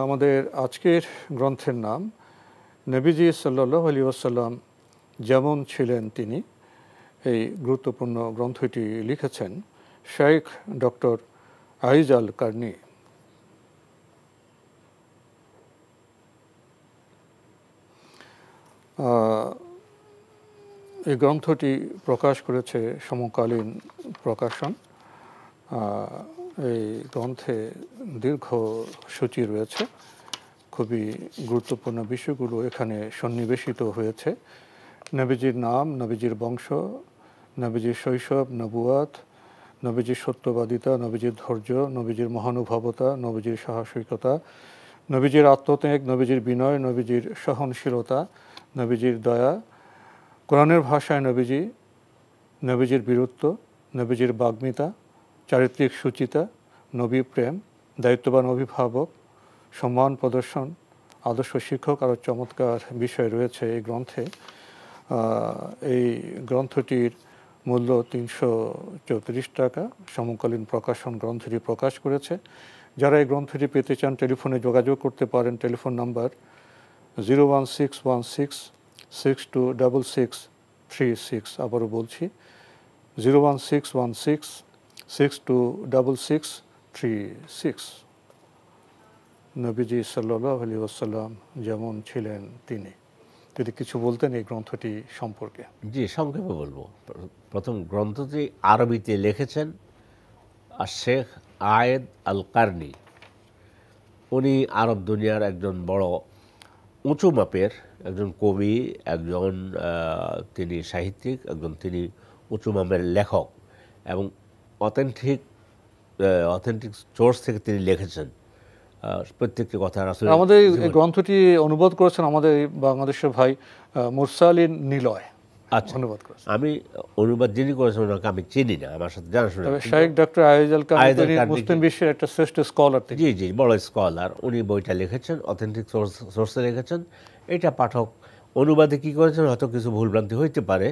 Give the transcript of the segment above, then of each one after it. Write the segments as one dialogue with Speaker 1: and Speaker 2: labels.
Speaker 1: আমাদের আজকের গ্রন্থের নাম নবীজি সাল্লাল্লাহু আলাইহি ওয়াসাল্লাম যেমন ছিলেন তিনি। এই গুরুত্বপূর্ণ গ্রন্থটি লিখেছেন শেখ ডক্টর আইজ আল কারনি। এই গ্রন্থটি প্রকাশ করেছে সমকালীন প্রকাশন। এই গ্রন্থে দীর্ঘ সূচি রয়েছে, খুবই গুরুত্বপূর্ণ বিষয়গুলো এখানে সন্নিবেশিত হয়েছে। নবীজির নাম, নবীজির বংশ, নবীজির শৈশব, নবুয়াত, নবীজির সত্যবাদিতা, নবীজির ধৈর্য, নবীজির মহানুভবতা, নবীজির সাহসিকতা, নবীজির আত্মত্যাগ, নবীজির বিনয়, নবীজির সহনশীলতা, নবীজির দয়া, কোরআনের ভাষায় নবীজি, নবীজির বীরত্ব, নবীজির বাগ্মিতা, চারিত্রিক সুচিতা, নবী প্রেম, দায়িত্ববান অভিভাবক, সম্মান প্রদর্শন, আদর্শ শিক্ষক, আরও চমৎকার বিষয় রয়েছে এই গ্রন্থে। এই গ্রন্থটির মূল্য ৩৩৪ টাকা। সমকালীন প্রকাশন গ্রন্থটি প্রকাশ করেছে। যারা এই গ্রন্থটি পেতে চান টেলিফোনে যোগাযোগ করতে পারেন। Telephone number 01616626636। আবারও বলছি 01616626636। নবীজি সাল্লাল্লাহু আলাইহি ওয়াসাল্লাম যেমন ছিলেন তিনি। যদি কিছু বলতেন এই গ্রন্থটি সম্পর্কে।
Speaker 2: জি, সংক্ষেপে বলবো। প্রথম গ্রন্থটি আরবিতে লিখেছেন আর শেখ আয়েদ আল কারনি। উনি আরব দুনিয়ার একজন বড় উঁচু মাপের একজন কবি, একজন তিনি সাহিত্যিক, একজন তিনি উঁচু মাপের লেখক এবং অথেন্টিক সোর্স থেকে তিনি লিখেছেন প্রত্যেকটি কথা।
Speaker 1: আমাদের এই গ্রন্থটি অনুবাদ করেছেন আমাদের বাংলাদেশের ভাই মুরসালিন নিলয়।
Speaker 2: আচ্ছা, আমি অনুবাদ যিনি করেছেন ওনাকে আমি চিনি না, আমার সাথে জানাশোনা।
Speaker 1: শেখ ডক্টর আইজ আল কারনি মুসলিম বিশ্বের একটা শ্রেষ্ঠ স্কলার।
Speaker 2: জি জি, বড় স্কলার। উনি বইটা লিখেছেন, অথেন্টিক সোর্সে লিখেছেন। এটা পাঠক অনুবাদে কী করেছেন হয়তো কিছু ভুলভ্রান্তি হইতে পারে,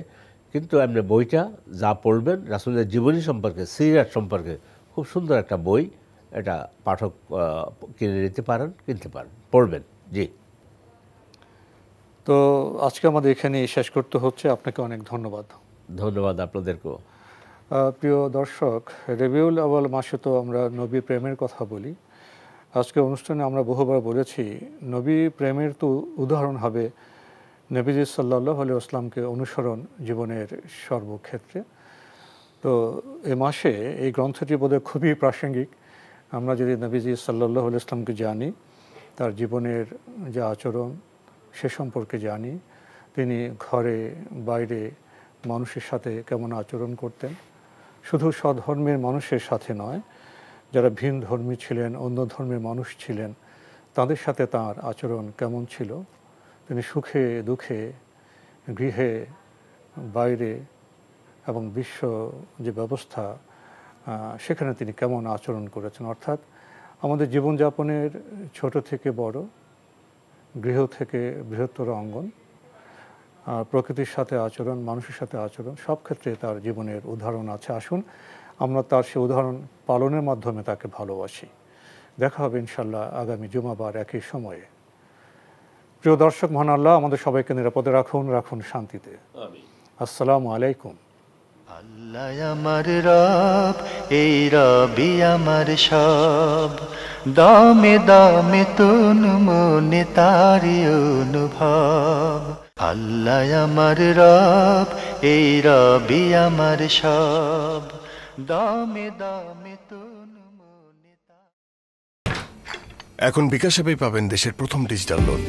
Speaker 2: কিন্তু আপনি বইটা যা পড়বেন রাসূলের জীবনী সম্পর্কে, সিরাত সম্পর্কে খুব সুন্দর একটা বই। এটা পাঠক কিনে নিতে পারেন, কিনতে পারেন, পড়বেন। জি,
Speaker 1: তো আজকে আমাদের এখানে শেষ করতে হচ্ছে। আপনাকে অনেক ধন্যবাদ।
Speaker 2: ধন্যবাদ আপনাদেরকেও।
Speaker 1: প্রিয় দর্শক, রবিউল আউয়াল মাসে তো আমরা নবী প্রেমের কথা বলি। আজকে অনুষ্ঠানে আমরা বহুবার বলেছি নবী প্রেমের তো উদাহরণ হবে নবীজি সাল্লাল্লাহু আলাইহি ওয়াসাল্লামকে অনুসরণ জীবনের সর্বক্ষেত্রে। তো এ মাসে এই গ্রন্থটি বোধহয় খুবই প্রাসঙ্গিক। আমরা যদি নবীজি সাল্লাল্লাহু আলাইহি ওয়াসাল্লামকে জানি, তার জীবনের যে আচরণ সে সম্পর্কে জানি, তিনি ঘরে বাইরে মানুষের সাথে কেমন আচরণ করতেন, শুধু স্বধর্মের মানুষের সাথে নয়, যারা ভিন ধর্মী ছিলেন, অন্য ধর্মের মানুষ ছিলেন, তাদের সাথে তার আচরণ কেমন ছিল, তিনি সুখে দুঃখে, গৃহে বাইরে এবং বিশ্ব যে ব্যবস্থা সেখানে তিনি কেমন আচরণ করেছেন। অর্থাৎ আমাদের জীবনযাপনের ছোট থেকে বড়, গৃহ থেকে বৃহত্তর অঙ্গন, প্রকৃতির সাথে আচরণ, মানুষের সাথে আচরণ, সব ক্ষেত্রে তার জীবনের উদাহরণ আছে। আসুন আমরা তার সে উদাহরণ পালনের মাধ্যমে তাকে ভালোবাসি। দেখা হবে ইনশাল্লাহ আগামী জুমাবার একই সময়ে। প্রিয় দর্শক, মহান আল্লাহ আমাদের সবাইকে নিরাপদে রাখুন, রাখুন শান্তিতে। আসসালামু আলাইকুম।
Speaker 3: আল্লাহ আমার রব, এই রবি আমার সব, দামে দামে তুন মনে তারি অনুভব। আল্লাহ আমার রব, এই রবি আমার সব, দামে দামে তুন মনে।
Speaker 4: এখন বিকাশ অ্যাপে পাবেন দেশের প্রথম ডিজিটাল লোন।